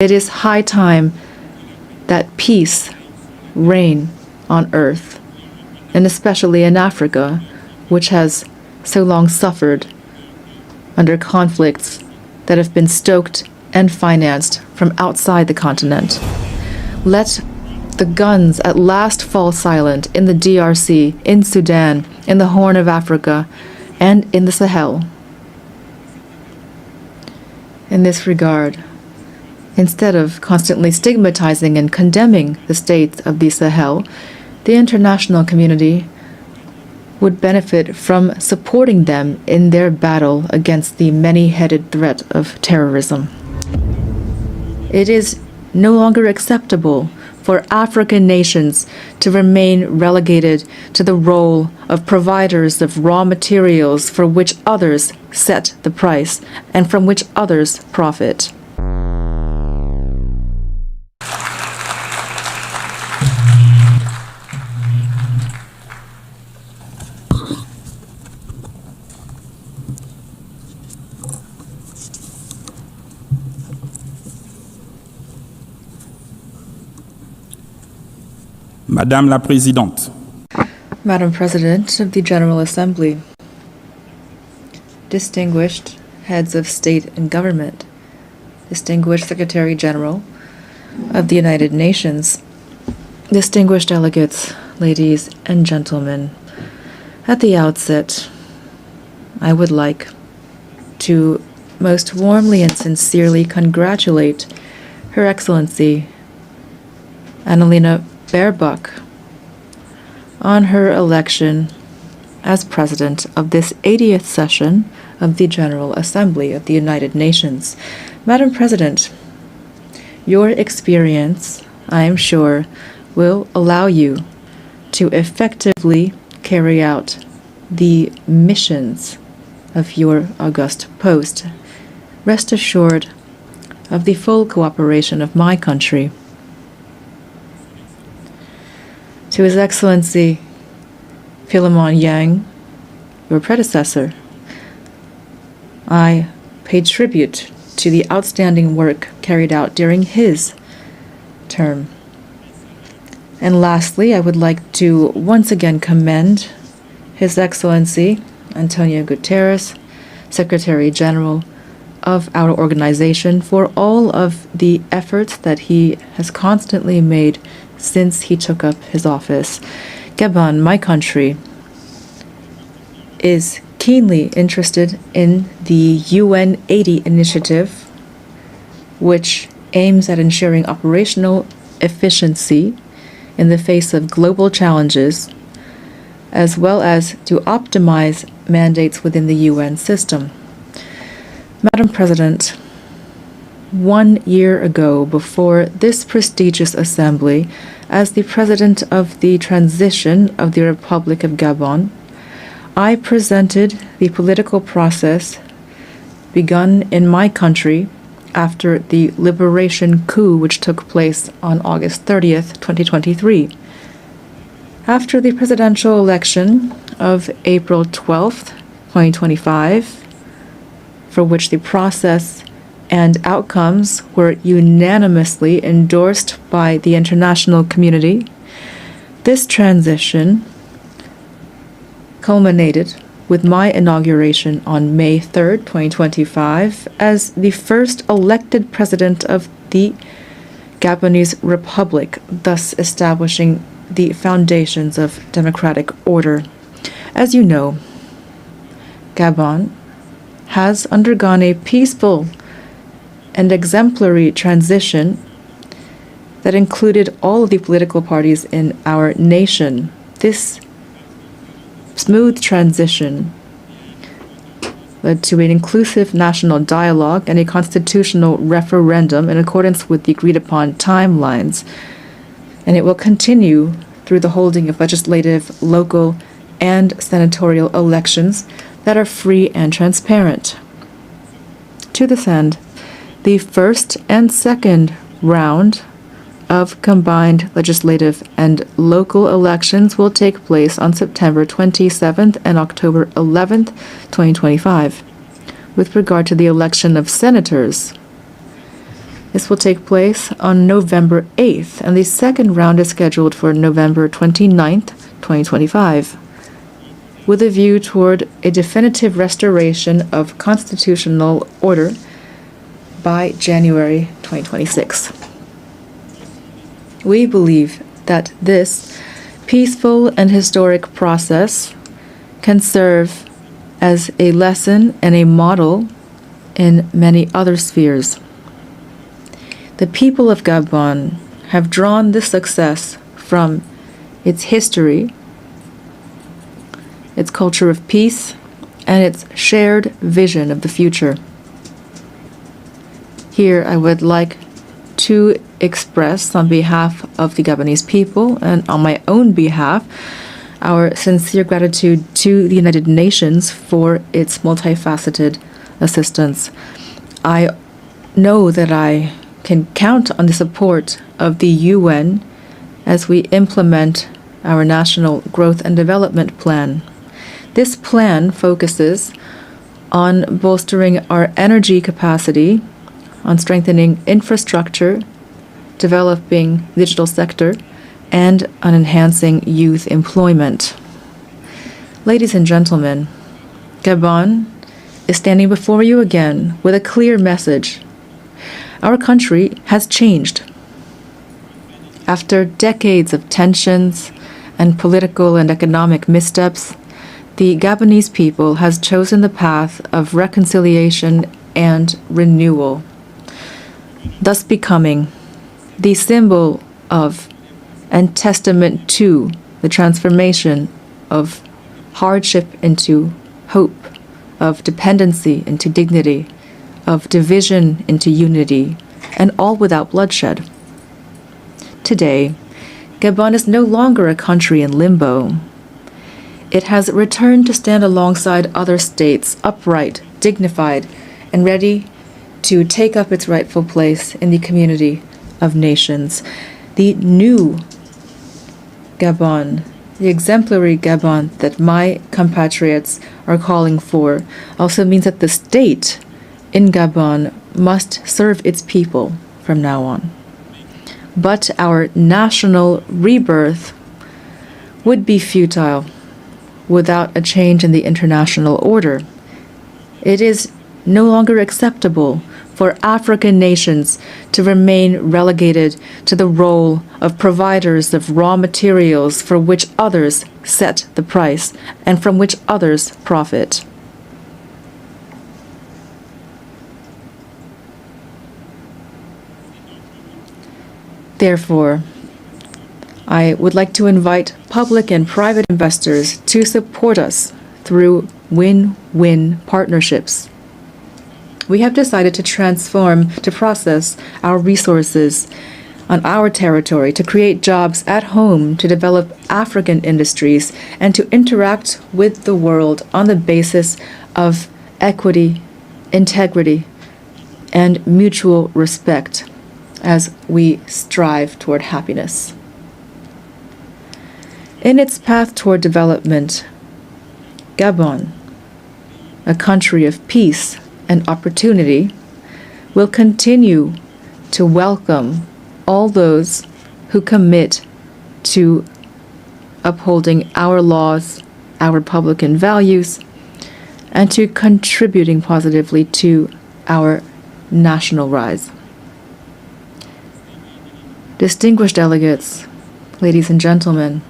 It is high time that peace reign on earth, and especially in Africa, which has so long suffered under conflicts that have been stoked and financed from outside the continent. Let the guns at last fall silent in the DRC, in Sudan, in the Horn of Africa, and in the Sahel. In this regard, instead of constantly stigmatizing and condemning the states of the Sahel, the international community would benefit from supporting them in their battle against the many-headed threat of terrorism. It is no longer acceptable for African nations to remain relegated to the role of providers of raw materials for which others set the price and from which others profit. Madame la Présidente. Madam President of the General Assembly, distinguished heads of state and government, distinguished Secretary General of the United Nations, distinguished delegates, ladies and gentlemen, at the outset, I would like to most warmly and sincerely congratulate Her Excellency Annalena Baerbock on her election as President of this 80th session of the General Assembly of the United Nations. Madam President, your experience, I am sure, will allow you to effectively carry out the missions of your august post. Rest assured of the full cooperation of my country. To His Excellency Philemon Yang, your predecessor, I pay tribute to the outstanding work carried out during his term. And lastly, I would like to once again commend His Excellency Antonio Guterres, Secretary General of our organization, for all of the efforts that he has constantly made since he took up his office. Gabon, my country, is keenly interested in the UN 80 initiative, which aims at ensuring operational efficiency in the face of global challenges, as well as to optimize mandates within the UN system. Madam President, 1 year ago, before this prestigious assembly, as the President of the Transition of the Republic of Gabon, I presented the political process begun in my country after the liberation coup which took place on August 30th, 2023. After the presidential election of April 12th, 2025, for which the process and outcomes were unanimously endorsed by the international community, this transition culminated with my inauguration on May 3rd, 2025, as the first elected president of the Gabonese Republic, thus establishing the foundations of democratic order. As you know, Gabon has undergone a peaceful and exemplary transition that included all of the political parties in our nation. This smooth transition led to an inclusive national dialogue and a constitutional referendum in accordance with the agreed-upon timelines, and it will continue through the holding of legislative, local, and senatorial elections that are free and transparent. To this end, the first and second round of combined legislative and local elections will take place on September 27th and October 11th, 2025. With regard to the election of senators, This will take place on November 8th, and the second round is scheduled for November 29th, 2025, with a view toward a definitive restoration of constitutional order by January 2026. We believe that this peaceful and historic process can serve as a lesson and a model in many other spheres. The people of Gabon have drawn this success from its history, its culture of peace, and its shared vision of the future. Here, I would like to express, on behalf of the Gabonese people and on my own behalf, our sincere gratitude to the United Nations for its multifaceted assistance. I know that I can count on the support of the UN as we implement our National Growth and Development Plan. This plan focuses on bolstering our energy capacity, on strengthening infrastructure, developing the digital sector, and on enhancing youth employment. Ladies and gentlemen, Gabon is standing before you again with a clear message. Our country has changed. After decades of tensions and political and economic missteps, the Gabonese people has chosen the path of reconciliation and renewal, thus becoming the symbol of and testament to the transformation of hardship into hope, of dependency into dignity, of division into unity, and all without bloodshed. Today, Gabon is no longer a country in limbo. It has returned to stand alongside other states, upright, dignified, and ready to take up its rightful place in the community of nations. The new Gabon, the exemplary Gabon that my compatriots are calling for, also means that the state in Gabon must serve its people from now on. But our national rebirth would be futile without a change in the international order. It is no longer acceptable for African nations to remain relegated to the role of providers of raw materials for which others set the price and from which others profit. Therefore, I would like to invite public and private investors to support us through win-win partnerships. We have decided to process our resources on our territory, to create jobs at home, to develop African industries, and to interact with the world on the basis of equity, integrity, and mutual respect as we strive toward happiness. In its path toward development, Gabon, a country of peace and opportunity, will continue to welcome all those who commit to upholding our laws, our Republican values, and to contributing positively to our national rise. Distinguished delegates, ladies and gentlemen,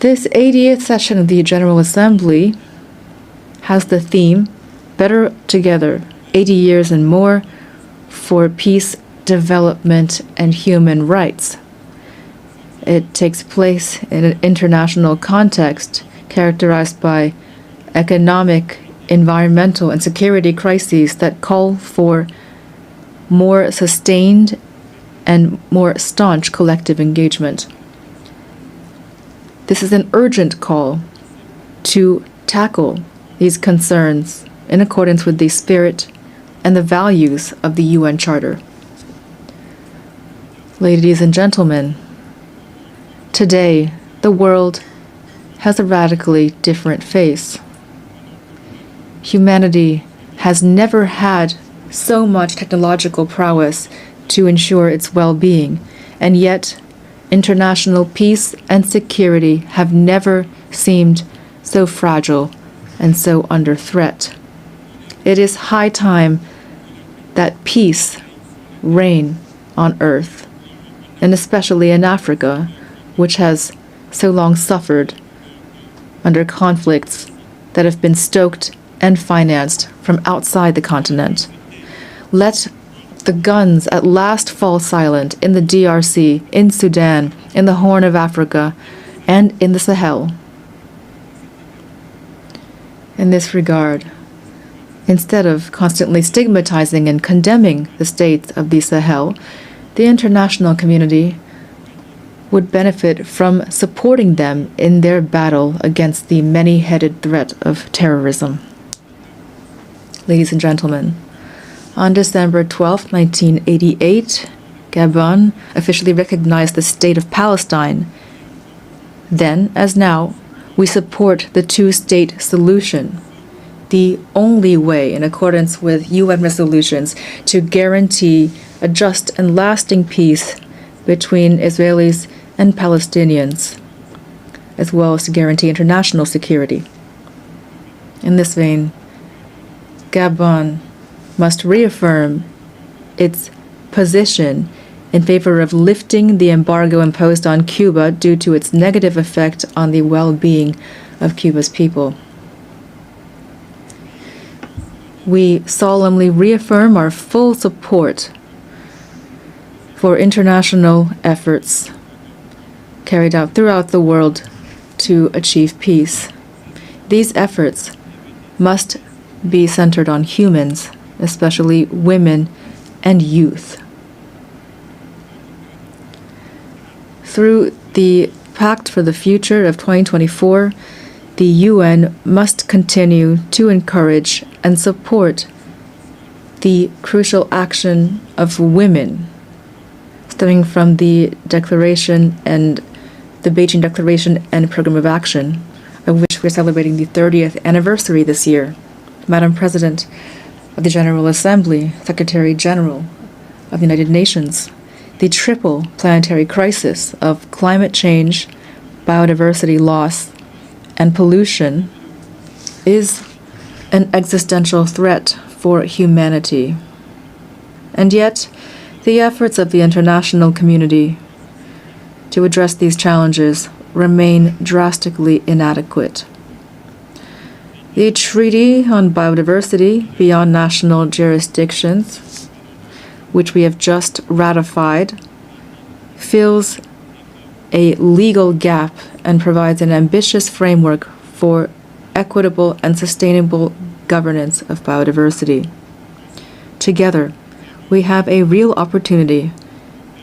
this 80th session of the General Assembly has the theme, Better Together, 80 Years and More for Peace, Development, and Human Rights. It takes place in an international context characterized by economic, environmental, and security crises that call for more sustained and more staunch collective engagement. This is an urgent call to tackle these concerns in accordance with the spirit and the values of the UN Charter. Ladies and gentlemen, today the world has a radically different face. Humanity has never had so much technological prowess to ensure its well-being, and yet international peace and security have never seemed so fragile and so under threat. It is high time that peace reign on earth, and especially in Africa, which has so long suffered under conflicts that have been stoked and financed from outside the continent. Let the guns at last fall silent in the DRC, in Sudan, in the Horn of Africa, and in the Sahel. In this regard, instead of constantly stigmatizing and condemning the states of the Sahel, the international community would benefit from supporting them in their battle against the many-headed threat of terrorism. Ladies and gentlemen, on December 12, 1988, Gabon officially recognized the State of Palestine. Then, as now, we support the two-state solution, the only way, in accordance with UN resolutions, to guarantee a just and lasting peace between Israelis and Palestinians, as well as to guarantee international security. In this vein, Gabon must reaffirm its position in favor of lifting the embargo imposed on Cuba due to its negative effect on the well-being of Cuba's people. We solemnly reaffirm our full support for international efforts carried out throughout the world to achieve peace. These efforts must be centered on humans, especially women and youth. Through the Pact for the Future of 2024, the UN must continue to encourage and support the crucial action of women, stemming from the Declaration and the Beijing Declaration and Program of Action, of which we're celebrating the 30th anniversary this year. Madam President of the General Assembly, Secretary General of the United Nations, the triple planetary crisis of climate change, biodiversity loss, and pollution is an existential threat for humanity. And yet, the efforts of the international community to address these challenges remain drastically inadequate. The Treaty on Biodiversity Beyond National Jurisdictions, which we have just ratified, fills a legal gap and provides an ambitious framework for equitable and sustainable governance of biodiversity. Together, we have a real opportunity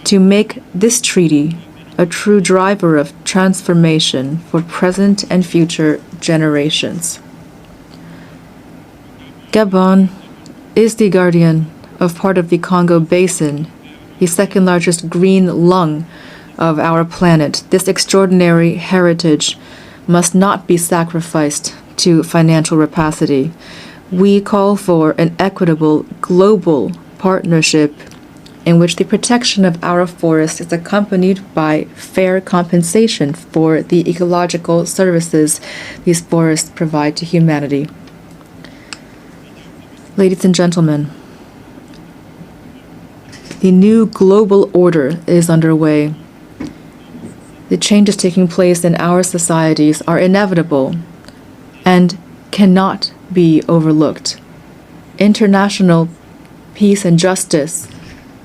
to make this treaty a true driver of transformation for present and future generations. Gabon is the guardian of part of the Congo Basin, the second largest green lung of our planet. This extraordinary heritage must not be sacrificed to financial rapacity. We call for an equitable global partnership in which the protection of our forests is accompanied by fair compensation for the ecological services these forests provide to humanity. Ladies and gentlemen, the new global order is underway. The changes taking place in our societies are inevitable and cannot be overlooked. International peace and justice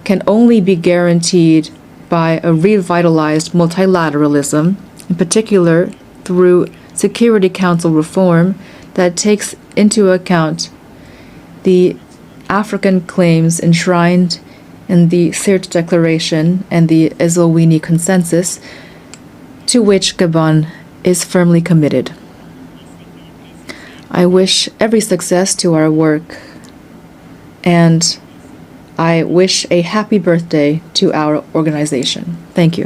can only be guaranteed by a revitalized multilateralism, in particular through Security Council reform that takes into account the African claims enshrined in the Sirte Declaration and the Eswatini Consensus, to which Gabon is firmly committed. I wish every success to our work, and I wish a happy birthday to our organization. Thank you.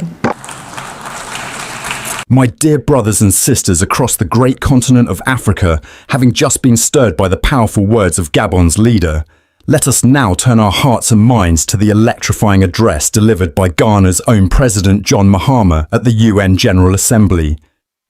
My dear brothers and sisters across the great continent of Africa, having just been stirred by the powerful words of Gabon's leader, Let us now turn our hearts and minds to the electrifying address delivered by Ghana's own President John Mahama at the UN General Assembly.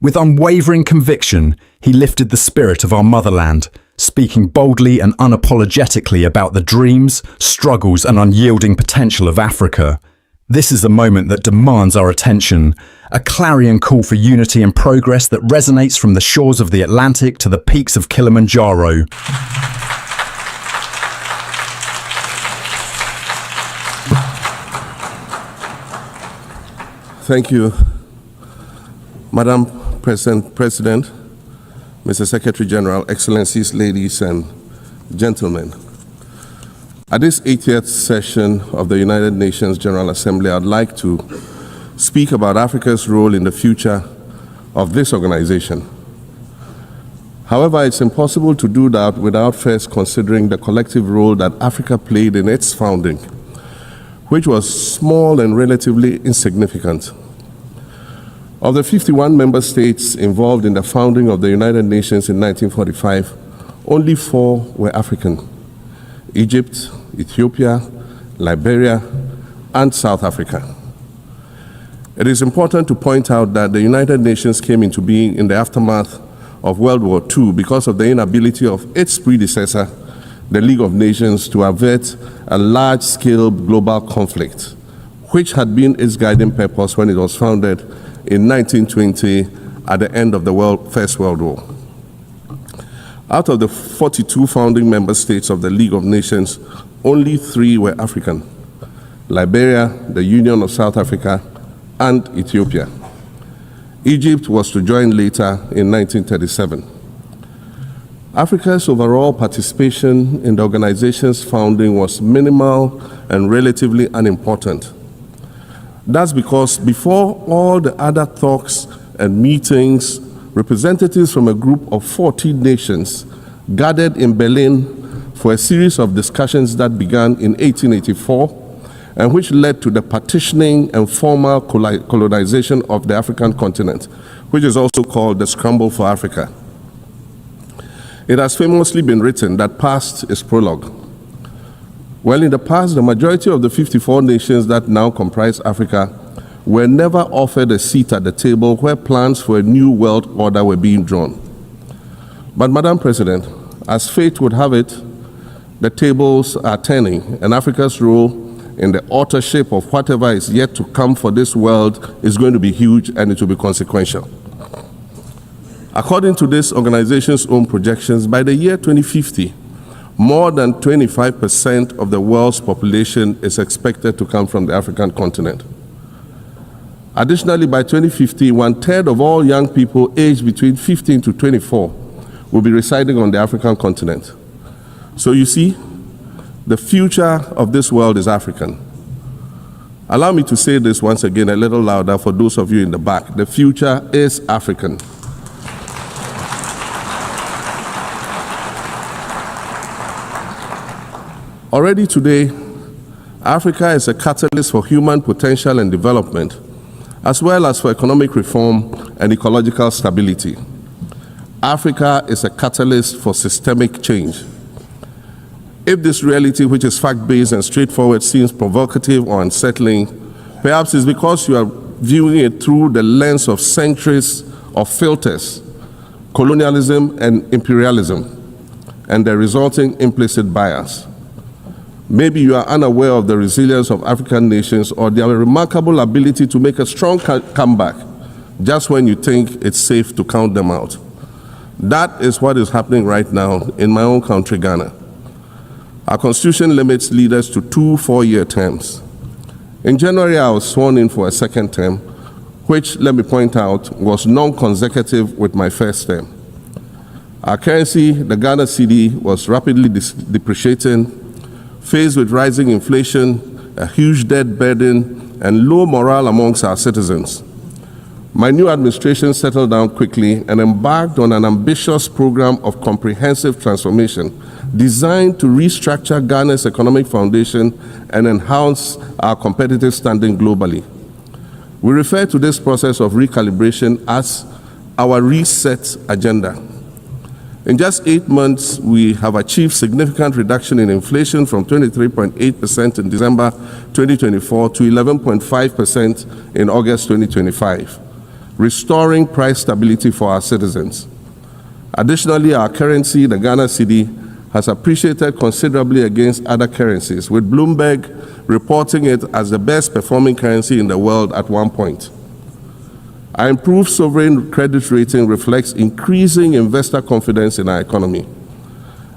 With unwavering conviction, he lifted the spirit of our motherland, speaking boldly and unapologetically about the dreams, struggles and unyielding potential of Africa. This is a moment that demands our attention, a clarion call for unity and progress that resonates from the shores of the Atlantic to the peaks of Kilimanjaro. Thank you, Madam President, Mr. Secretary General, Excellencies, ladies and gentlemen. At this 80th session of the United Nations General Assembly, I'd like to speak about Africa's role in the future of this organization. However, it's impossible to do that without first considering the collective role that Africa played in its founding, which was small and relatively insignificant. Of the 51 member states involved in the founding of the United Nations in 1945, only 4 were African: Egypt, Ethiopia, Liberia, and South Africa. It is important to point out that the United Nations came into being in the aftermath of World War II because of the inability of its predecessor, the League of Nations, to avert a large-scale global conflict, which had been its guiding purpose when it was founded in 1920 at the end of the First World War. Out of the 42 founding member states of the League of Nations, only 3 were African: Liberia, the Union of South Africa, and Ethiopia. Egypt was to join later in 1937. Africa's overall participation in the organization's founding was minimal and relatively unimportant. That's because before all the other talks and meetings, representatives from a group of 14 nations gathered in Berlin for a series of discussions that began in 1884 and which led to the partitioning and formal colonization of the African continent, which is also called the Scramble for Africa. It has famously been written that past is prologue. Well, in the past, the majority of the 54 nations that now comprise Africa were never offered a seat at the table where plans for a new world order were being drawn. But, Madam President, as fate would have it, the tables are turning, and Africa's role in the authorship of whatever is yet to come for this world is going to be huge, and it will be consequential. According to this organization's own projections, by the year 2050, more than 25% of the world's population is expected to come from the African continent. Additionally, by 2050, 1/3 of all young people aged between 15 to 24 will be residing on the African continent. So you see, the future of this world is African. Allow me to say this once again a little louder for those of you in the back. The future is African. Already today, Africa is a catalyst for human potential and development, as well as for economic reform and ecological stability. Africa is a catalyst for systemic change. If this reality, which is fact-based and straightforward, seems provocative or unsettling, perhaps it's because you are viewing it through the lens of centuries of filters, colonialism and imperialism, and the resulting implicit bias. Maybe you are unaware of the resilience of African nations or their remarkable ability to make a strong comeback just when you think it's safe to count them out. That is what is happening right now in my own country, Ghana. Our constitution limits leaders to 2 4-year terms. In January, I was sworn in for a second term, which, let me point out, was non-consecutive with my first term. Our currency, the Ghana cedi, was rapidly depreciating. Faced with rising inflation, a huge debt burden, and low morale amongst our citizens, my new administration settled down quickly and embarked on an ambitious program of comprehensive transformation designed to restructure Ghana's economic foundation and enhance our competitive standing globally. We refer to this process of recalibration as our reset agenda. In just 8 months, we have achieved significant reduction in inflation from 23.8% in December 2024 to 11.5% in August 2025, restoring price stability for our citizens. Additionally, our currency, the Ghana cedi, has appreciated considerably against other currencies, with Bloomberg reporting it as the best performing currency in the world at one point. Our improved sovereign credit rating reflects increasing investor confidence in our economy.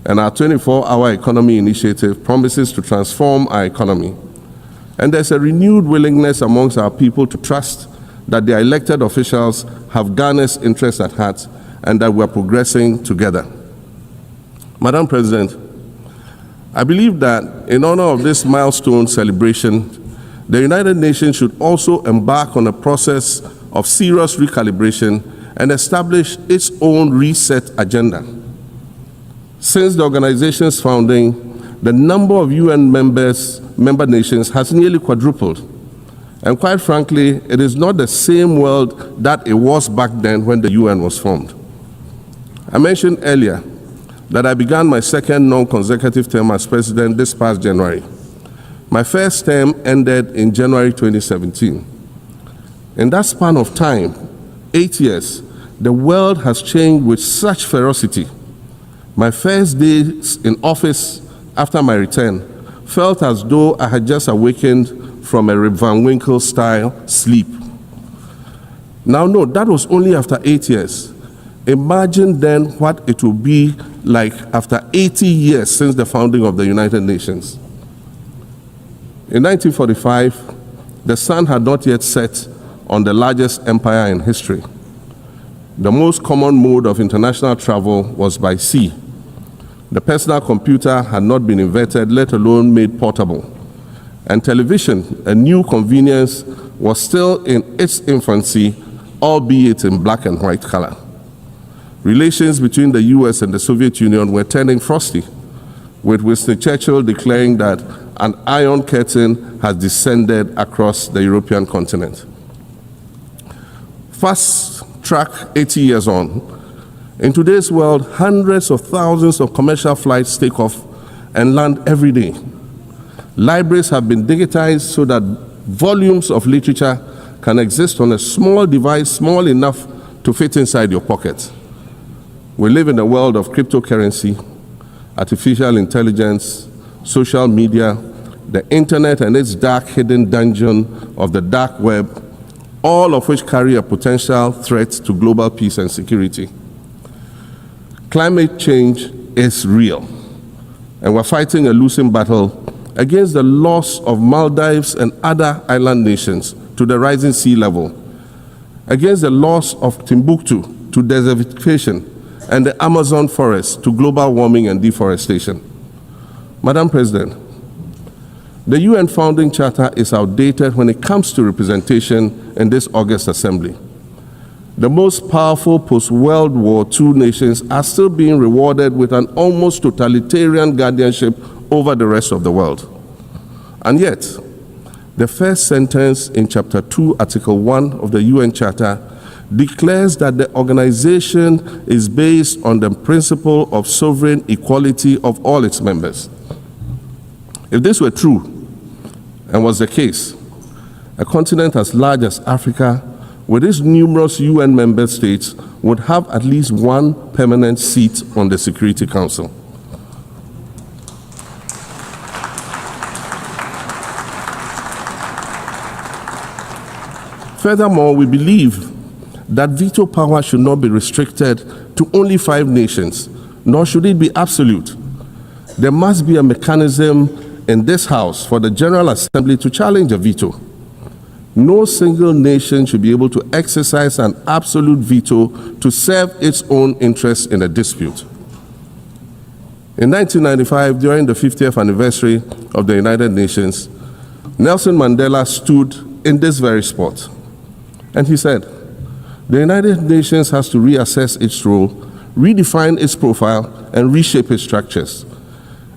And our 24-hour economy initiative promises to transform our economy. And there's a renewed willingness amongst our people to trust that their elected officials have Ghana's interests at heart and that we're progressing together. Madam President, I believe that in honor of this milestone celebration, the United Nations should also embark on a process of serious recalibration and establish its own reset agenda. Since the organization's founding, the number of UN member nations has nearly quadrupled. And quite frankly, it is not the same world that it was back then when the UN was formed. I mentioned earlier that I began my second non-consecutive term as president this past January. My first term ended in January 2017. In that span of time, 8 years, the world has changed with such ferocity. My first days in office after my return felt as though I had just awakened from a Rip Van Winkle-style sleep. Now, no, that was only after 8 years. Imagine then what it will be like after 80 years since the founding of the United Nations. In 1945, the sun had not yet set on the largest empire in history. The most common mode of international travel was by sea. The personal computer had not been invented, let alone made portable. And television, a new convenience, was still in its infancy, albeit in black and white color. Relations between the US and the Soviet Union were turning frosty, with Winston Churchill declaring that an iron curtain has descended across the European continent. Fast track 80 years on, in today's world, hundreds of thousands of commercial flights take off and land every day. Libraries have been digitized so that volumes of literature can exist on a small device, small enough to fit inside your pocket. We live in a world of cryptocurrency, artificial intelligence, social media, the internet and its dark hidden dungeon of the dark web, all of which carry a potential threat to global peace and security. Climate change is real, and we're fighting a losing battle against the loss of Maldives and other island nations to the rising sea level, against the loss of Timbuktu to desertification and the Amazon forest to global warming and deforestation. Madam President, the UN Founding Charter is outdated when it comes to representation in this August Assembly. The most powerful post-World War II nations are still being rewarded with an almost totalitarian guardianship over the rest of the world. And yet, the first sentence in Chapter 2, Article 1 of the UN Charter declares that the organization is based on the principle of sovereign equality of all its members. If this were true, and was the case, a continent as large as Africa, with its numerous UN member states, would have at least one permanent seat on the Security Council. Furthermore, we believe that veto power should not be restricted to only 5 nations, nor should it be absolute. There must be a mechanism in this House for the General Assembly to challenge a veto. No single nation should be able to exercise an absolute veto to serve its own interests in a dispute. In 1995, during the 50th anniversary of the United Nations, Nelson Mandela stood in this very spot, and he said, "The United Nations has to reassess its role, redefine its profile, and reshape its structures.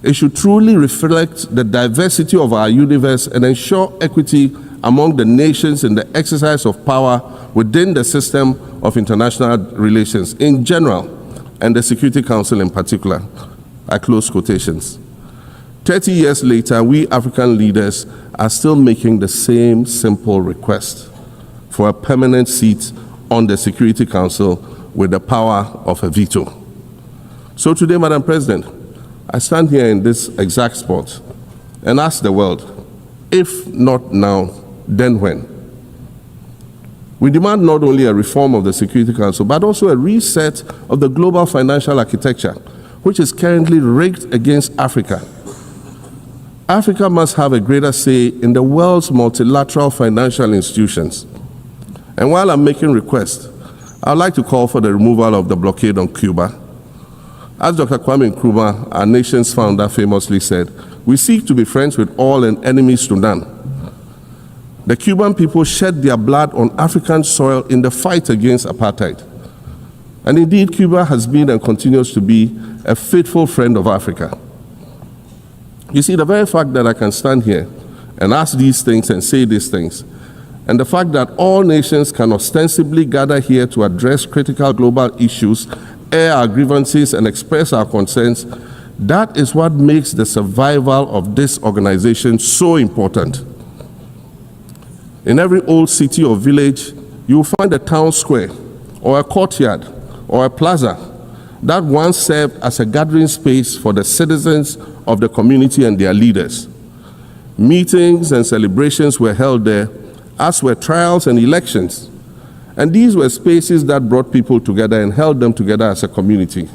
It should truly reflect the diversity of our universe and ensure equity among the nations in the exercise of power within the system of international relations in general, and the Security Council in particular. I close quotations. 30 years later, we African leaders are still making the same simple request for a permanent seat on the Security Council with the power of a veto. So today, Madam President, I stand here in this exact spot and ask the world, if not now, then when? We demand not only a reform of the Security Council, but also a reset of the global financial architecture, which is currently rigged against Africa. Africa must have a greater say in the world's multilateral financial institutions. And while I'm making requests, I'd like to call for the removal of the blockade on Cuba. As Dr. Kwame Nkrumah, our nation's founder, famously said, we seek to be friends with all and enemies to none. The Cuban people shed their blood on African soil in the fight against apartheid. And indeed, Cuba has been and continues to be a faithful friend of Africa. You see, the very fact that I can stand here and ask these things and say these things, and the fact that all nations can ostensibly gather here to address critical global issues, air our grievances, and express our concerns, that is what makes the survival of this organization so important. In every old city or village, you will find a town square, or a courtyard, or a plaza that once served as a gathering space for the citizens of the community and their leaders. Meetings and celebrations were held there, as were trials and elections. And these were spaces that brought people together and held them together as a community.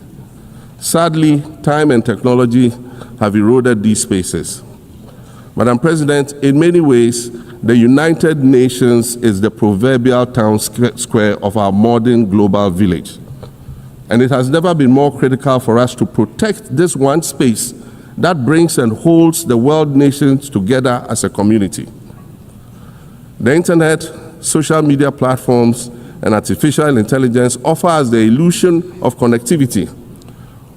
Sadly, time and technology have eroded these spaces. Madam President, in many ways, the United Nations is the proverbial town square of our modern global village. And it has never been more critical for us to protect this one space that brings and holds the world nations together as a community. The internet, social media platforms, and artificial intelligence offer us the illusion of connectivity,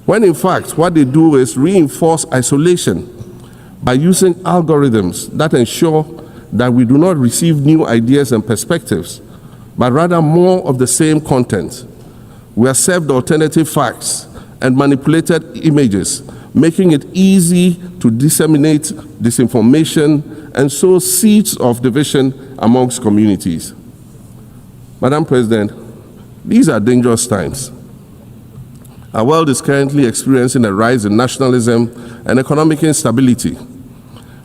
when in fact what they do is reinforce isolation by using algorithms that ensure that we do not receive new ideas and perspectives, but rather more of the same content. We are served alternative facts and manipulated images, making it easy to disseminate disinformation and sow seeds of division amongst communities. Madam President, these are dangerous times. Our world is currently experiencing a rise in nationalism and economic instability.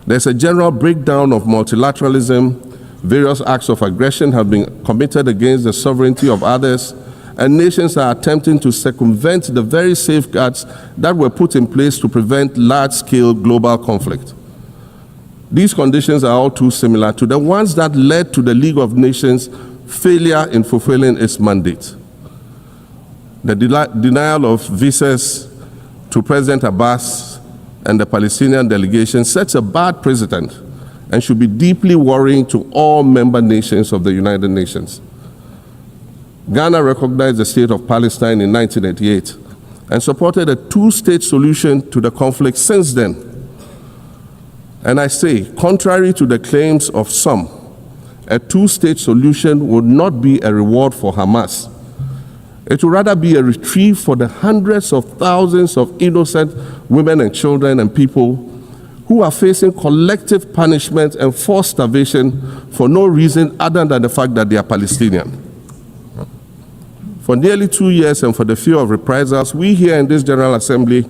There's a general breakdown of multilateralism. Various acts of aggression have been committed against the sovereignty of others, and nations are attempting to circumvent the very safeguards that were put in place to prevent large-scale global conflict. These conditions are all too similar to the ones that led to the League of Nations' failure in fulfilling its mandate. The denial of visas to President Abbas and the Palestinian delegation sets a bad precedent and should be deeply worrying to all member nations of the United Nations. Ghana recognized the state of Palestine in 1988 and supported a two-state solution to the conflict since then. And I say, contrary to the claims of some, a two-state solution would not be a reward for Hamas. It would rather be a reprieve for the hundreds of thousands of innocent women and children and people who are facing collective punishment and forced starvation for no reason other than the fact that they are Palestinian. For nearly 2 years and for the fear of reprisals, we here in this General Assembly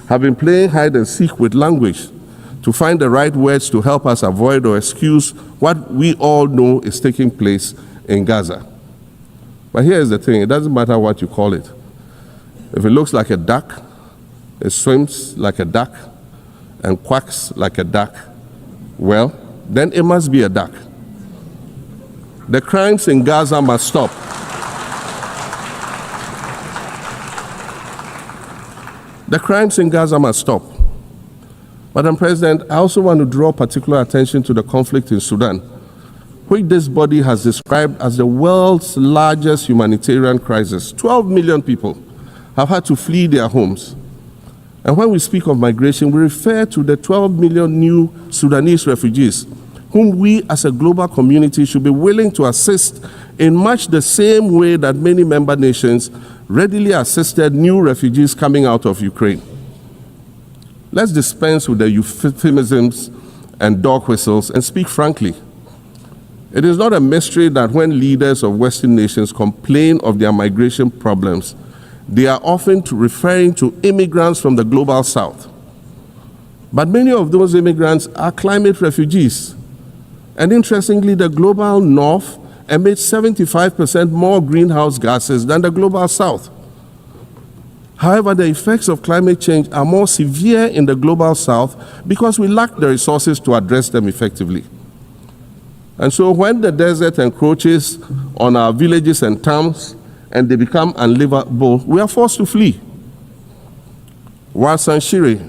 have been playing hide and seek with language to find the right words to help us avoid or excuse what we all know is taking place in Gaza. But here's the thing, it doesn't matter what you call it. If it looks like a duck, it swims like a duck, and quacks like a duck, well, then it must be a duck. The crimes in Gaza must stop. The crimes in Gaza must stop. Madam President, I also want to draw particular attention to the conflict in Sudan, which this body has described as the world's largest humanitarian crisis. 12 million people have had to flee their homes. And when we speak of migration, we refer to the 12 million new Sudanese refugees whom we as a global community should be willing to assist in much the same way that many member nations readily assisted new refugees coming out of Ukraine. Let's dispense with the euphemisms and dog whistles and speak frankly. It is not a mystery that when leaders of Western nations complain of their migration problems, they are often referring to immigrants from the global south. But many of those immigrants are climate refugees. And interestingly, the global north emits 75% more greenhouse gases than the global south. However, the effects of climate change are more severe in the global south because we lack the resources to address them effectively. And so when the desert encroaches on our villages and towns and they become unlivable, we are forced to flee. Warsan Shire,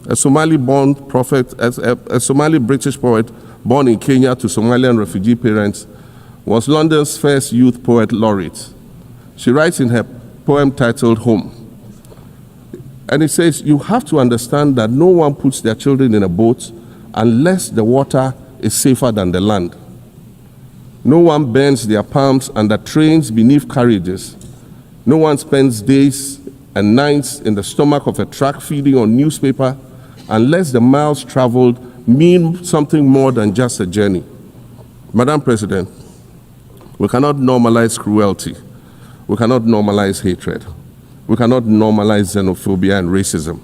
a Somali-born prophet, a Somali-British poet born in Kenya to Somalian refugee parents, was London's first youth poet laureate. She writes in her poem titled Home. And it says, you have to understand that no one puts their children in a boat unless the water is safer than the land. No one bends their palms under trains beneath carriages. No one spends days and nights in the stomach of a truck feeding on newspaper unless the miles traveled mean something more than just a journey. Madam President, we cannot normalize cruelty. We cannot normalize hatred. We cannot normalize xenophobia and racism.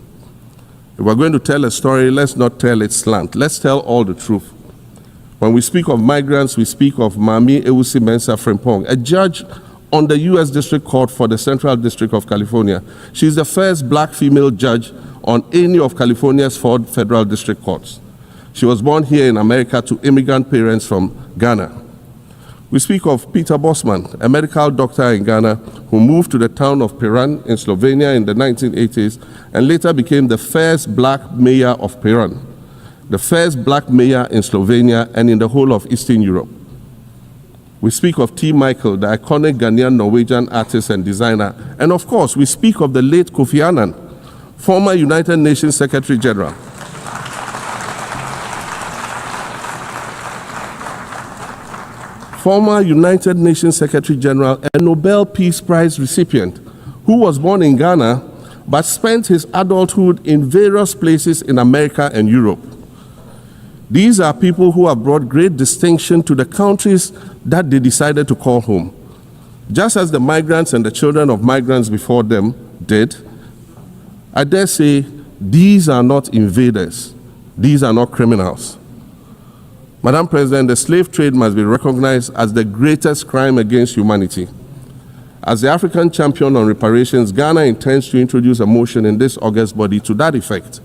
If we're going to tell a story, let's not tell its slant. Let's tell all the truth. When we speak of migrants, we speak of Mami Ewusi Mensah Frimpong, a judge on the U.S. District Court for the Central District of California. She's the first black female judge on any of California's 4 federal district courts. She was born here in America to immigrant parents from Ghana. We speak of Peter Bosman, a medical doctor in Ghana who moved to the town of Piran in Slovenia in the 1980s and later became the first black mayor of Piran, the first black mayor in Slovenia and in the whole of Eastern Europe. We speak of T. Michael, the iconic Ghanaian Norwegian artist and designer. And of course, we speak of the late Kofi Annan, former United Nations Secretary General. Former United Nations Secretary General and Nobel Peace Prize recipient, who was born in Ghana but spent his adulthood in various places in America and Europe. These are people who have brought great distinction to the countries that they decided to call home. Just as the migrants and the children of migrants before them did, I dare say these are not invaders. These are not criminals. Madam President, the slave trade must be recognized as the greatest crime against humanity. As the African champion on reparations, Ghana intends to introduce a motion in this August body to that effect.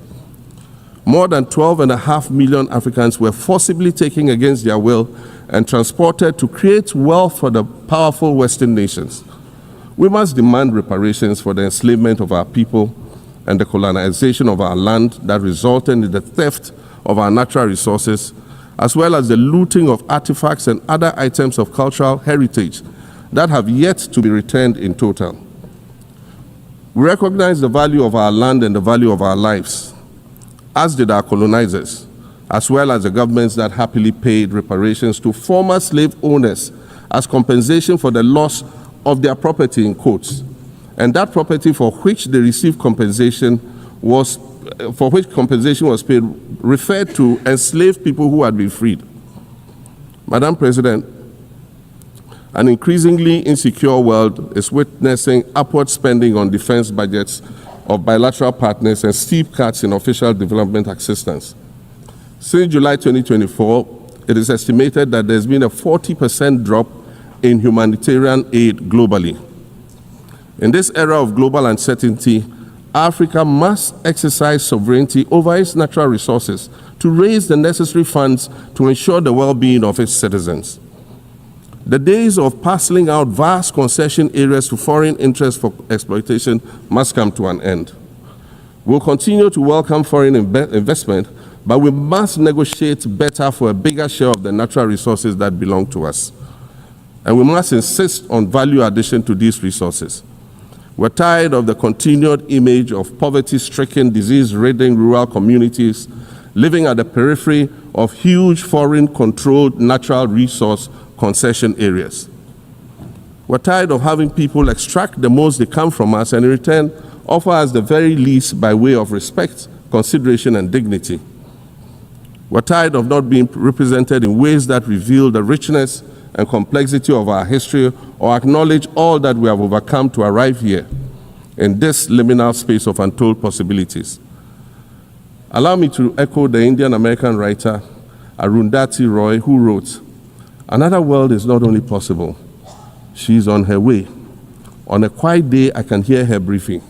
More than 12.5 million Africans were forcibly taken against their will and transported to create wealth for the powerful Western nations. We must demand reparations for the enslavement of our people and the colonization of our land that resulted in the theft of our natural resources, as well as the looting of artifacts and other items of cultural heritage that have yet to be returned in total. We recognize the value of our land and the value of our lives, as did our colonizers, as well as the governments that happily paid reparations to former slave owners as compensation for the loss of their property in quotes. And that property for which they received compensation was paid referred to enslaved people who had been freed. Madam President, an increasingly insecure world is witnessing upward spending on defense budgets of bilateral partners and steep cuts in official development assistance. Since July 2024, it is estimated that there's been a 40% drop in humanitarian aid globally. In this era of global uncertainty, Africa must exercise sovereignty over its natural resources to raise the necessary funds to ensure the well-being of its citizens. The days of parceling out vast concession areas to foreign interests for exploitation must come to an end. We'll continue to welcome foreign investment, but we must negotiate better for a bigger share of the natural resources that belong to us. And we must insist on value addition to these resources. We're tired of the continued image of poverty-stricken, disease-ridden rural communities living at the periphery of huge foreign-controlled natural resource concession areas. We're tired of having people extract the most they can from us and in return offer us the very least by way of respect, consideration, and dignity. We're tired of not being represented in ways that reveal the richness and complexity of our history or acknowledge all that we have overcome to arrive here in this liminal space of untold possibilities. Allow me to echo the Indian-American writer Arundhati Roy, who wrote, "Another world is not only possible, she is on her way. On a quiet day, I can hear her briefing."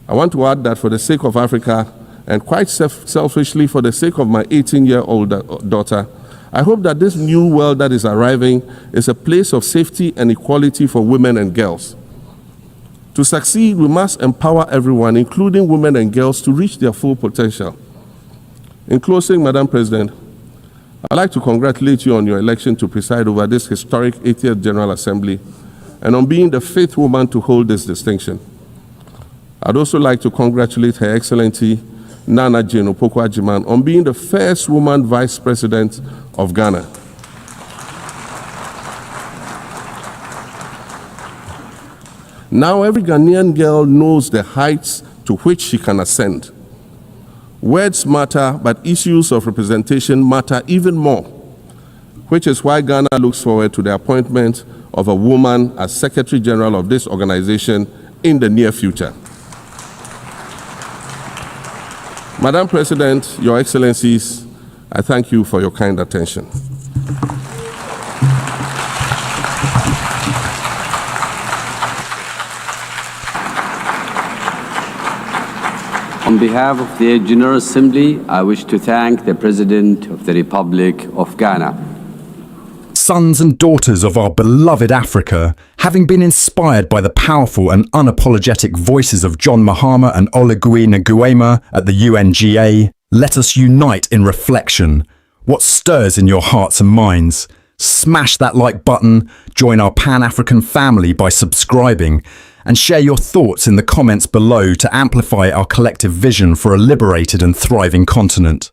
I want to add that for the sake of Africa, and quite selfishly for the sake of my 18-year-old daughter, I hope that this new world that is arriving is a place of safety and equality for women and girls. To succeed, we must empower everyone, including women and girls, to reach their full potential. In closing, Madam President, I'd like to congratulate you on your election to preside over this historic 80th General Assembly and on being the 5th woman to hold this distinction. I'd also like to congratulate Her Excellency Nana Jane Opoku-Agyeman on being the first woman Vice President of Ghana. Now every Ghanaian girl knows the heights to which she can ascend. Words matter, but issues of representation matter even more, which is why Ghana looks forward to the appointment of a woman as Secretary General of this organization in the near future. Madam President, Your Excellencies, I thank you for your kind attention. On behalf of the General Assembly, I wish to thank the President of the Republic of Ghana. Sons and daughters of our beloved Africa, having been inspired by the powerful and unapologetic voices of John Mahama and Oligui Nguema at the UNGA, let us unite in reflection. What stirs in your hearts and minds? Smash that like button, join our Pan-African family by subscribing, and share your thoughts in the comments below to amplify our collective vision for a liberated and thriving continent.